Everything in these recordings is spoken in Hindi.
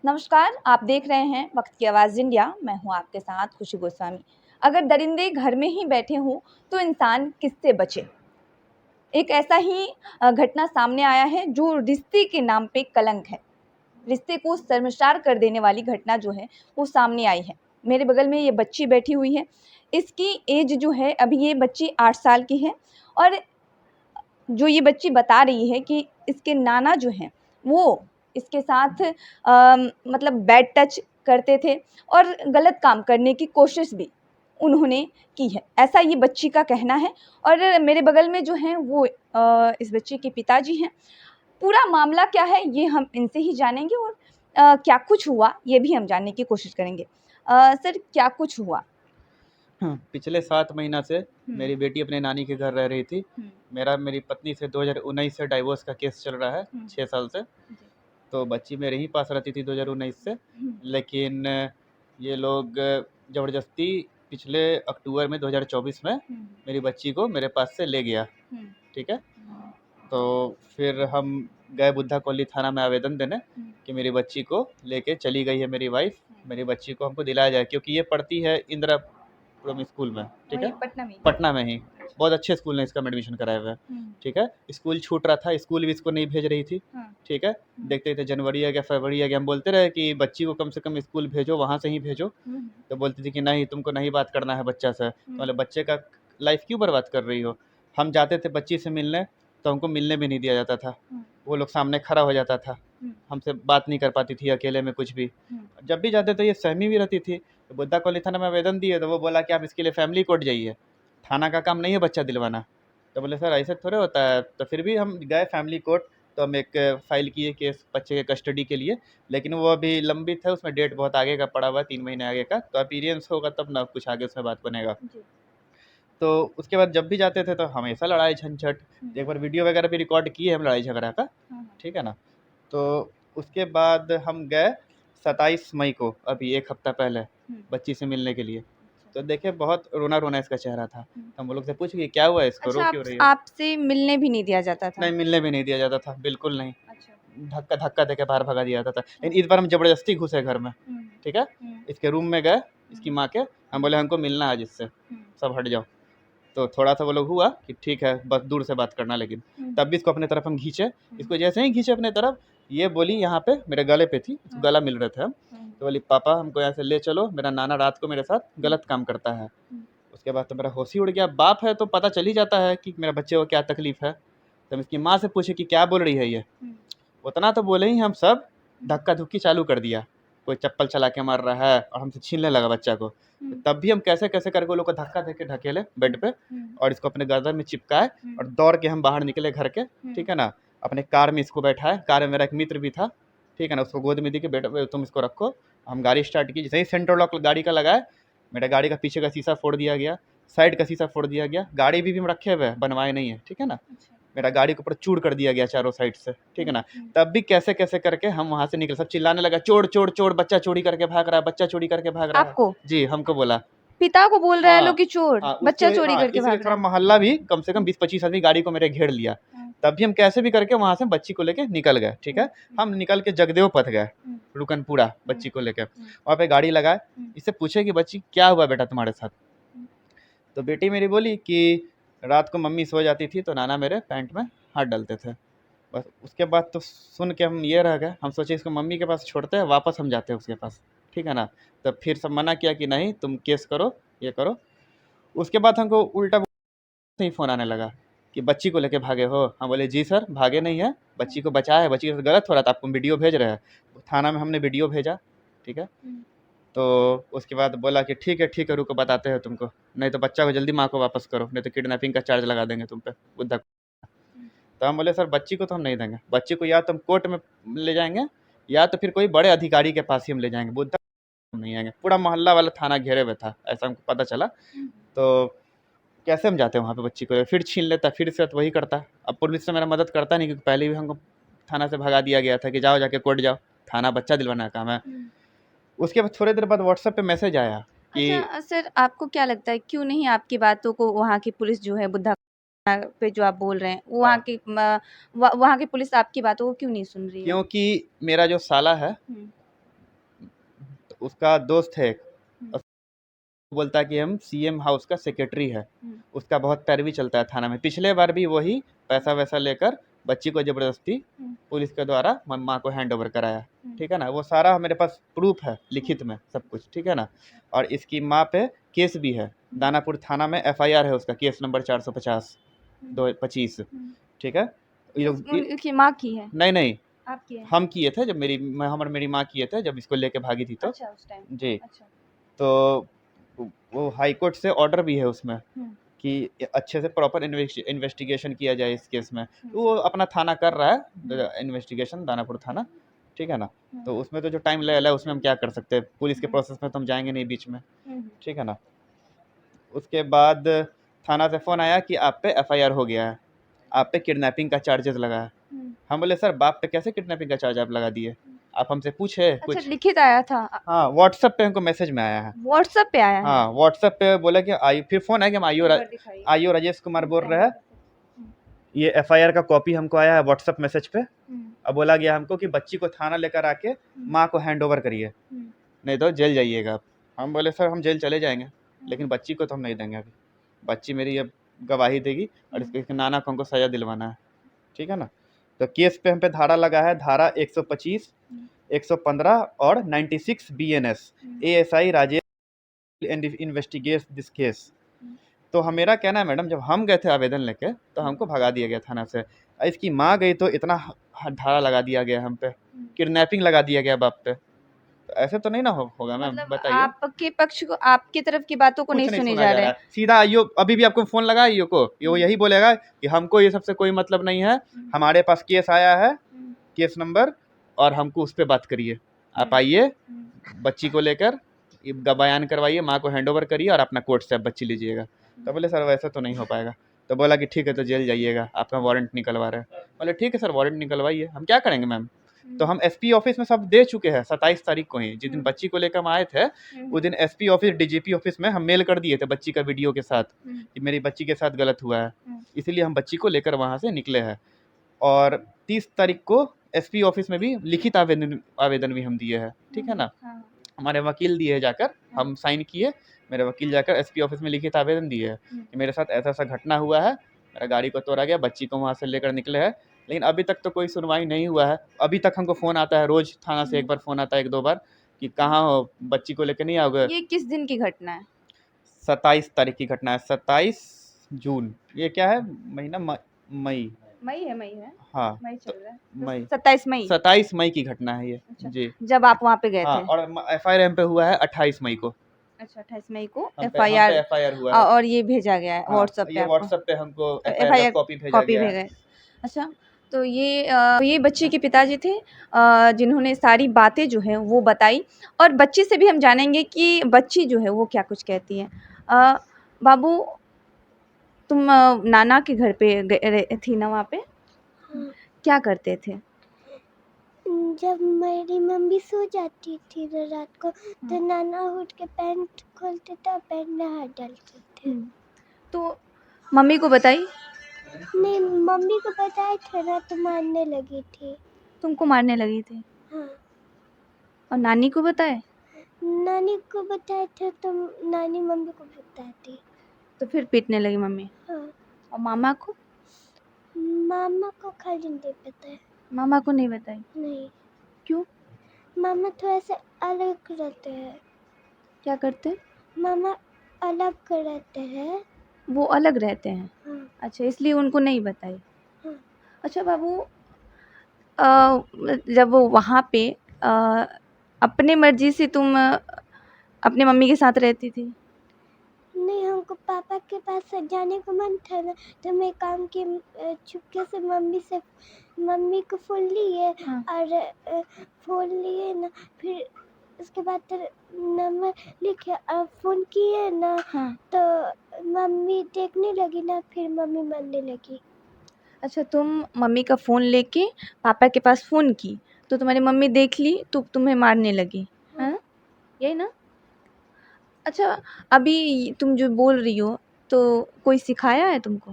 नमस्कार, आप देख रहे हैं वक्त की आवाज़ इंडिया। मैं हूं आपके साथ खुशी गोस्वामी। अगर दरिंदे घर में ही बैठे हों तो इंसान किससे बचे। एक ऐसा ही घटना सामने आया है जो रिश्ते के नाम पे कलंक है। रिश्ते को शर्मसार कर देने वाली घटना जो है वो सामने आई है। मेरे बगल में ये बच्ची बैठी हुई है। इसकी एज जो है, अभी ये बच्ची 8 साल की है। और जो ये बच्ची बता रही है कि इसके नाना जो हैं वो इसके साथ मतलब बैड टच करते थे और गलत काम करने की कोशिश भी उन्होंने की है, ऐसा ये बच्ची का कहना है। और मेरे बगल में जो हैं वो इस बच्ची के पिताजी हैं। पूरा मामला क्या है ये हम इनसे ही जानेंगे और क्या कुछ हुआ ये भी हम जानने की कोशिश करेंगे। सर, क्या कुछ हुआ? पिछले 7 महीना से मेरी हुँ। बेटी अपने नानी के घर रह रही थी। हुँ। मेरी पत्नी से 2019 से डाइवोर्स का केस चल रहा है, हुँ। 6 साल से। जी। तो बच्ची मेरे ही पास रहती थी 2019 से। हुँ। लेकिन ये लोग ज़बरदस्ती पिछले अक्टूबर में 2024 में हुँ। मेरी बच्ची को मेरे पास से ले गया, हुँ। ठीक है? तो फिर हम गए बुद्धा कॉलोनी थाना में आवेदन देने हुँ। कि मेरी बच्ची को लेके चली गई है मेरी वाइफ़, मेरी बच्ची को हमको दिलाया जाए, क्योंकि ये पढ़ती है इंदिरापुरम स्कूल में, ठीक है? वहीं पटना में ही? पटना में ही। बहुत अच्छे स्कूल में इसका हम एडमिशन कराया हुआ है, हुँ। ठीक है? स्कूल छूट रहा था, स्कूल भी इसको नहीं भेज रही थी, हाँ। ठीक है? देखते थे जनवरी आ गया, फरवरी आ गया, हम बोलते रहे कि बच्ची को कम से कम स्कूल भेजो, वहाँ से ही भेजो। हुँ। तो बोलती थी कि नहीं, तुमको नहीं बात करना है बच्चा से। तो हुँ। बोले बच्चे का लाइफ क्यों बर्बाद कर रही हो? हम जाते थे बच्ची से मिलने, तो हमको मिलने भी नहीं दिया जाता था। हुँ। वो लोग सामने खड़ा हो जाता था, हुँ। हमसे बात नहीं कर पाती थी अकेले में कुछ भी। हुँ। जब भी जाते थे ये सहमी भी रहती थी। तो बुद्धा कॉलोनी थाना में आवेदन दिए, तो वो बोला कि आप इसके लिए फैमिली कोर्ट जाइए, थाना का काम नहीं है बच्चा दिलवाना। तो बोले सर ऐसे थोड़े होता है। तो फिर भी हम गए फैमिली कोर्ट। तो हम एक फ़ाइल किए केस बच्चे के कस्टडी के लिए, लेकिन वो अभी लंबित है, उसमें डेट बहुत आगे का पड़ा हुआ है, 3 महीने आगे का। तो अपीयरेंस होगा तब ना कुछ आगे उसमें बात बनेगा। जी। तो उसके बाद जब भी जाते थे तो हमेशा लड़ाई झंझट। हुँ। एक बार वीडियो वगैरह भी रिकॉर्ड किए हम लड़ाई झगड़ा का, हाँ, हाँ। ठीक है ना? तो उसके बाद हम गए 27 मई को, अभी 1 हफ्ता पहले, हुँ। बच्ची से मिलने के लिए। अच्छा। तो देखे बहुत रोना-रोना इसका चेहरा था। हुँ। तो हम वो लोग से पूछे कि क्या हुआ है इसको, रो अच्छा, क्यों रही हो? आपसे मिलने भी नहीं दिया जाता था? नहीं, मिलने भी नहीं दिया जाता था, बिल्कुल नहीं। अच्छा। धक्का देके बाहर भगा दिया जाता था। हुँ। लेकिन इस बार हम ज़बरदस्ती घुसे घर में, हुँ। ठीक है? हुँ। इसके रूम में गए, इसकी हुँ। माँ के। हम बोले हमको मिलना है आज इससे, हुँ। सब हट जाओ। तो थोड़ा-सा वो लोग हुआ कि ठीक है, बस दूर से बात करना, लेकिन हुँ। तब भी इसको अपने तरफ हम खींचे। हुँ। इसको जैसे ही खींचे अपने तरफ, ये बोली यहाँ पे मेरे गले पे थी, हाँ। गला मिल रहे थे हम। हुँ। तो बोली पापा हमको यहाँ से ले चलो, मेरा नाना रात को मेरे साथ हुँ। गलत काम करता है। हुँ। उसके बाद तो मेरा होश ही उड़ गया। बाप है तो पता चल ही जाता है कि मेरे बच्चे को क्या तकलीफ़ है। तो हम इसकी माँ से पूछे कि क्या बोल रही है ये? हुँ। उतना तो बोले ही हम सब, हुँ। धक्का-धुक्की चालू कर दिया। कोई चप्पल चला के मार रहा है और हमसे छीनने लगा बच्चा को। हुँ। तब भी हम कैसे-कैसे करके वो लोग को धक्का देके ढकेले बेड पे हुँ। और इसको अपने गर्दन में चिपकाए हुँ। और दौड़ के हम बाहर निकले घर के, हुँ। ठीक है ना? अपने कार में इसको बैठाए, कार में मेरा एक मित्र भी था, ठीक है ना? उसको गोद में दी कि बेटा तुम इसको रखो। हम गाड़ी स्टार्ट की, जैसे ही सेंटर लॉक गाड़ी का लगाए, मेरा गाड़ी का पीछे का शीशा फोड़ दिया गया, साइड का शीशा फोड़ दिया गया। गाड़ी भी हम रखे हुए हैं, बनवाए नहीं है, ठीक है ना? अच्छा। मेरा गाड़ी के ऊपर चूर कर दिया गया चारों साइड से, ठीक है हुँ। ना? हुँ। तब भी कैसे-कैसे करके हम वहाँ से निकले। सब चिल्लाने लगा, "चोर, चोर, चोर! बच्चा चोरी करके भाग रहा है, बच्चा चोरी करके भाग रहा है।" आपको? जी, हमको बोला। पिता को बोल रहे हैं हाँ, लोग कि चोर, हाँ, बच्चा उसके चोरी हाँ, करके इसलिए भाग रहा थोड़ा है। मोहल्ला भी कम से कम हुँ। 20-25 आदमी गाड़ी को मेरे घेर लिया। हाँ। तब भी हम कैसे भी करके वहाँ से बच्ची को लेके निकल गए, ठीक हुँ। है? हुँ। हम निकल के जगदेव पथ गए, हुँ। रुकनपुरा, हुँ। बच्ची को लेके। हुँ। वहाँ पे गाड़ी लगाए, हुँ। इससे पूछे कि बच्ची क्या हुआ बेटा तुम्हारे साथ? हुँ। तो बेटी मेरी बोली कि रात को मम्मी सो जाती थी तो नाना मेरे पैंट में हाथ डालते थे। बस उसके बाद तो सुन के हम ये रह गए, हम सोचे इसको मम्मी के पास छोड़ते हैं, वापस हम जाते हैं उसके पास, ठीक है ना? तब फिर सब मना किया कि नहीं तुम केस करो, ये करो। उसके बाद हमको उल्टा से ही फ़ोन आने लगा कि बच्ची को लेके भागे हो? हम बोले जी सर, भागे नहीं हैं, बच्ची को बचाया है, बच्ची के साथ गलत हो रहा था, आपको हम वीडियो भेज रहे हैं। थाना में हमने वीडियो भेजा, ठीक है? हुँ। तो उसके बाद बोला कि ठीक है, रुको बताते हैं तुमको, नहीं तो बच्चा को जल्दी माँ को वापस करो, नहीं तो किडनैपिंग का चार्ज लगा देंगे तुम पे, बुद्धा। हुँ। तो हम बोले सर बच्ची को तो हम नहीं देंगे, बच्ची को या तो हम कोर्ट में ले जाएँगे या तो फिर कोई बड़े अधिकारी के पास ही हम ले जाएँगे, बुद्धा हम नहीं आएँगे। पूरा मोहल्ला वाला थाना घेरे हुए था, ऐसा हमको पता चला। हुँ। तो कैसे हम जाते वहाँ पे बच्ची को, फिर छीन लेता, फिर से तो वही करता। अब पुलिस से मेरा मदद करता नहीं, क्योंकि पहले भी हमको थाना से भगा दिया गया था कि जाओ जाके कोर्ट जाओ, थाना बच्चा दिलवाना का काम है। हुँ। उसके बाद थोड़ी देर बाद व्हाट्सएप पे मैसेज आया कि अच्छा, सर, आपको क्या लगता है क्यों नहीं आपकी बातों को वहाँ की पुलिस जो है बुद्धा पे जो आप बोल रहे हैं, वो वहाँ हाँ, की वहाँ की पुलिस आपकी बातों को क्यों नहीं सुन रही है? क्योंकि मेरा जो साला है, हुँ। उसका दोस्त है एक, हम्म। और बोलता है कि हम सीएम हाउस का सेक्रेटरी है। उसका बहुत पैरवी चलता है थाना में। पिछले बार भी वही पैसा वैसा लेकर बच्ची को ज़बरदस्ती पुलिस के द्वारा माँ को हैंड ओवर कराया, ठीक है ना। वो सारा मेरे पास प्रूफ है लिखित में सब कुछ, ठीक है ना। और इसकी माँ पे केस भी है, दानापुर थाना में एफआईआर है उसका, केस नंबर 450 225, ठीक है। ये लोग उनकी माँ की है? नहीं नहीं, आपकी है? हम किए थे जब मेरी माँ किए थे, जब इसको लेके भागी थी तो। अच्छा, उस टाइम। जी। अच्छा। तो वो हाई कोर्ट से ऑर्डर भी है उसमें कि अच्छे से प्रॉपर इन्वेस्टिगेशन किया जाए इस केस में। तो वो अपना थाना कर रहा है इन्वेस्टिगेशन, दानापुर थाना, ठीक है ना। तो उसमें तो जो टाइम लगेगा उसमें हम क्या कर सकते हैं, पुलिस के प्रोसेस में तो हम जाएंगे नहीं बीच में, ठीक है ना। उसके बाद थाना से फ़ोन आया कि आप पे एफआईआर हो गया है, आप पे किडनैपिंग का चार्जेस लगा है। हम बोले सर बाप पे कैसे किडनैपिंग का चार्ज आप लगा दिए, आप हमसे पूछे अच्छा, कुछ। लिखित आया था? हाँ, व्हाट्सएप पे हमको मैसेज में आया है। व्हाट्सएप पे आया है? हाँ, व्हाट्सएप पे बोला कि आयु, फिर फ़ोन आया कि हम दिखाइए। आयु राजेश कुमार बोल रहे हैं, ये एफआईआर का कॉपी हमको आया है व्हाट्सएप मैसेज पे। अब बोला गया हमको कि बच्ची को थाना लेकर आके माँ को हैंड ओवर करिए, नहीं तो जेल जाइएगा आप। हम बोले सर हम जेल चले जाएंगे, लेकिन बच्ची को तो हम नहीं देंगे अभी। बच्ची मेरी अब गवाही देगी और इसके नाना को हमको सज़ा दिलवाना है, ठीक है ना। तो केस पे हम पे धारा लगा है, धारा 125, 115 और 96 BNS. ASI Rajesh investigate this case. तो हम, मेरा कहना है मैडम, जब हम गए थे आवेदन लेके तो हमको भगा दिया गया थाना से। इसकी माँ गई तो इतना धारा लगा दिया गया हम पे, किडनैपिंग लगा दिया गया बाप पे। तो ऐसे तो नहीं ना होगा मैम, मतलब बताइए। आपके पक्ष को, आपकी तरफ की बातों को कुछ नहीं नहीं सुने सुना जा जा रहे रहा है। सीधा आइयो, अभी भी आपको फोन लगा आइयो को, ये वो यही बोलेगा कि हमको ये सबसे कोई मतलब नहीं है, हमारे पास केस आया है, केस नंबर, और हमको उस पर बात करिए। आप आइए, बच्ची को लेकर बयान करवाइए, माँ को हैंड ओवर करिए और अपना कोर्ट से आप बच्ची लीजिएगा। तो बोले सर वैसे तो नहीं हो पाएगा। तो बोला कि ठीक है तो जेल जाइएगा, आपका वारंट निकलवा रहे हैं। बोले ठीक है सर वारंट निकलवाइए, हम क्या करेंगे मैम। तो हम एसपी ऑफिस में सब दे चुके हैं 27 तारीख को ही, जिस दिन बच्ची को लेकर हम आए थे उस दिन एसपी ऑफिस, डीजीपी ऑफिस में हम मेल कर दिए थे बच्ची का वीडियो के साथ कि मेरी बच्ची के साथ गलत हुआ है, इसीलिए हम बच्ची को लेकर वहाँ से निकले हैं। और 30 तारीख को एसपी ऑफिस में भी लिखित आवेदन भी हम दिए हैं, ठीक है ना। हमारे वकील दिए जाकर, हम साइन किए, मेरे वकील जाकर एसपी ऑफिस में लिखित आवेदन दिए है कि मेरे साथ ऐसा ऐसा घटना हुआ है, मेरा गाड़ी को तोड़ा गया, बच्ची को वहाँ से लेकर निकले हैं, लेकिन अभी तक तो कोई सुनवाई नहीं हुआ है। अभी तक हमको फ़ोन आता है, रोज़ थाना से एक बार फ़ोन आता है, 1-2 बार, कि कहाँ हो, बच्ची को लेकर नहीं आओगे। ये किस दिन की घटना है? 27 तारीख की घटना है, 27 जून। ये क्या है महीना, मई मई है? हाँ, मई चल रहा है, तो मई 27 मई की घटना है ये। अच्छा, जी जब आप वहाँ पे गए हाँ, थे? और एफआईआर हम पे हुआ है 28 मई को। अच्छा, 28 मई को हम पे एफआईआर, एफआईआर हुआ है। और ये भेजा गया है हाँ, व्हाट्सएप पे ये आपको? व्हाट्सएप पे हमको एफआईआर का एफआईआर कॉपी भेजा कॉपी गया भेजा है। है। अच्छा, तो ये बच्ची के पिताजी थे, जिन्होंने सारी बातें जो है वो बताई, और बच्ची से भी हम जानेंगे कि बच्ची जो है वो क्या कुछ कहती है। बाबू, तुम नाना के घर पे थी ना वहाँ पे? हाँ, क्या करते थे? जब मेरी मम्मी सो जाती थी ना रात को, तो नाना उठ के पैंट खोलते थे, पैंट में हाथ डालते थे। तो मम्मी को बताई? नहीं, मम्मी को बताया था ना तो मारने लगी थी। तुमको मारने लगी थी? हाँ, और नानी को बताए? नानी को बताया था तो नानी मम्मी को बताती। तो फिर पीटने लगी मम्मी? हाँ, और मामा को? मामा को खाली नहीं पता है। मामा को नहीं बताई? नहीं, क्यों? मामा थोड़ा सा अलग रहते हैं। क्या करते? मामा अलग रहते हैं। वो अलग रहते हैं? हाँ, अच्छा, इसलिए उनको नहीं बताई। हाँ, अच्छा बाबू, जब वो वहाँ पे अपने मर्जी से तुम अपने मम्मी के साथ रहती थी? नहीं, हमको पापा के पास जाने को मन था ना, तो मैं काम की चुपके से मम्मी को फ़ोन लिए। हाँ। और फ़ोन लिए ना, फिर उसके बाद तो नंबर लिखे और फ़ोन किए ना, हाँ। तो मम्मी देखने लगी ना, फिर मम्मी मारने लगी। अच्छा, तुम मम्मी का फ़ोन लेके पापा के पास फ़ोन की, तो तुम्हारी मम्मी देख ली तो तुम्हें मारने लगी, हाँ। हाँ? यही ना? अच्छा, अभी तुम जो बोल रही हो, तो कोई सिखाया है तुमको?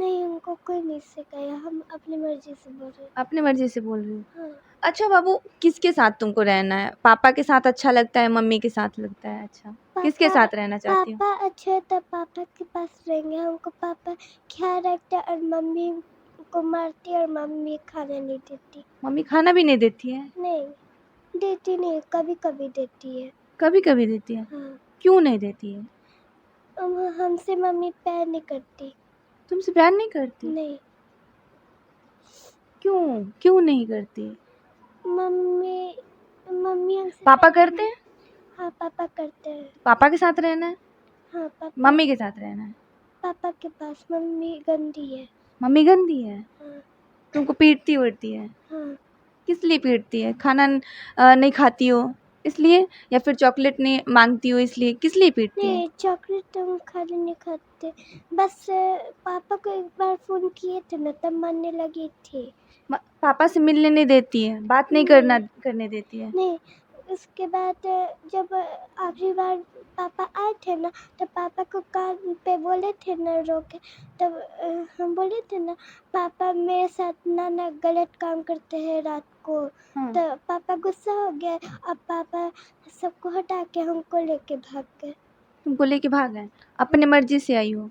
नहीं, उनको कोई नहीं सिखाया, हम अपनी मर्जी से बोल रहे अपनी मर्जी से बोल रही हो। हाँ। अच्छा बाबू, किसके साथ तुमको रहना है? पापा के साथ अच्छा लगता है, मम्मी के साथ लगता है अच्छा? किसके पापा साथ रहना चाहती हो? पापा अच्छा है तो पापा के पास रहेंगे, हमको पापा ख्याल रखता है और मम्मी को मारती है और मम्मी खाना नहीं देती। मम्मी खाना भी नहीं देती है? नहीं देती नहीं, कभी कभी देती है। कभी कभी देती है? हाँ, क्यों नहीं देती है? हमसे मम्मी प्यार नहीं करती। तुमसे प्यार नहीं करती? नहीं, क्यों क्यों नहीं करती? मम्मी मम्मी हमसे पापा प्यार करते हैं? हाँ, पापा करते हैं। पापा के साथ रहना है? हाँ, पापा मम्मी के साथ रहना है? पापा के पास। मम्मी गंदी है। मम्मी गंदी है? हाँ। तुमको पीटती उड़ती है? हाँ, किस लिए पीटती है? खाना नहीं खाती हो इसलिए, या फिर चॉकलेट नहीं मांगती हो इसलिए? किस लिए पीटती है? नहीं चॉकलेट तो हम खाली नहीं खाते, बस पापा को एक बार फ़ोन किए थे ना तब मारने लगी थी। पापा से मिलने नहीं देती है, बात नहीं करने देती है? नहीं, उसके बाद जब आखिरी बार पापा आए थे ना तो पापा को कान पे बोले थे ना रोके, तब हम बोले थे ना पापा मेरे साथ नाना गलत काम करते हैं रात को। हाँ। तो पापा गुस्सा हो गए, अब पापा सबको हटा के हमको लेके भाग गए। तुमको लेके भाग गए? अपने मर्जी से आई हो?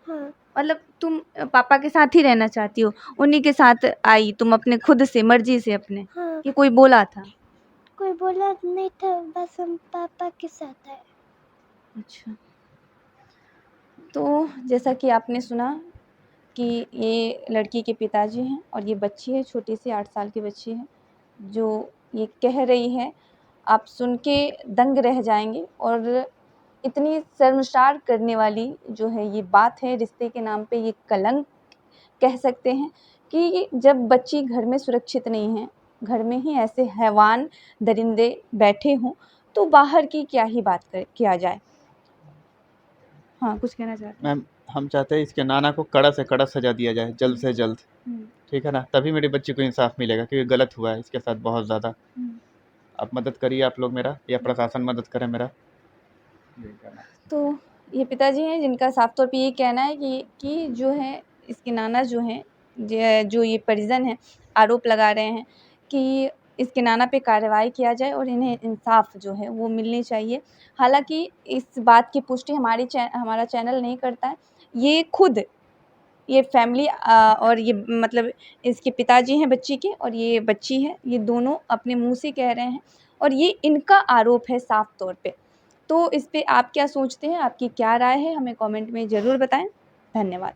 हाँ, मतलब तुम पापा के साथ ही रहना चाहती हो, उन्हीं के साथ आई तुम अपने खुद से मर्जी से अपने, हाँ, कि कोई बोला था? कोई बोला नहीं था, बस हम पापा के साथ आए। अच्छा, तो जैसा कि आपने सुना कि ये लड़की के पिताजी हैं और ये बच्ची है, छोटी सी 8 साल की बच्ची है जो ये कह रही है। आप सुन के दंग रह जाएंगे। और इतनी शर्मसार करने वाली जो है ये बात है, रिश्ते के नाम पे ये कलंक कह सकते हैं कि जब बच्ची घर में सुरक्षित नहीं है, घर में ही ऐसे हैवान दरिंदे बैठे हों, तो बाहर की क्या ही बात किया जाए। हाँ, कुछ कहना चाहते हैं? मैम, हम चाहते हैं इसके नाना को कड़ा से कड़ा सजा दिया जाए, जल्द से जल्द। ठीक है ना, तभी मेरी बच्ची को इंसाफ मिलेगा, क्योंकि गलत हुआ है इसके साथ बहुत ज़्यादा। आप मदद करिए, आप लोग मेरा, या प्रशासन मदद करे मेरा। तो ये पिताजी हैं जिनका साफ तौर पे ये कहना है कि जो है इसके नाना जो हैं, जो ये परिजन हैं, आरोप लगा रहे हैं कि इसके नाना पे कार्रवाई किया जाए और इन्हें इंसाफ जो है वो मिलनी चाहिए। हालांकि इस बात की पुष्टि हमारा चैनल नहीं करता है। ये खुद ये फैमिली और ये मतलब इसके पिताजी हैं बच्ची के और ये बच्ची है, ये दोनों अपने मुंह से कह रहे हैं और ये इनका आरोप है साफ तौर पे। तो इस पे आप क्या सोचते हैं? आपकी क्या राय है? हमें कमेंट में ज़रूर बताएं। धन्यवाद।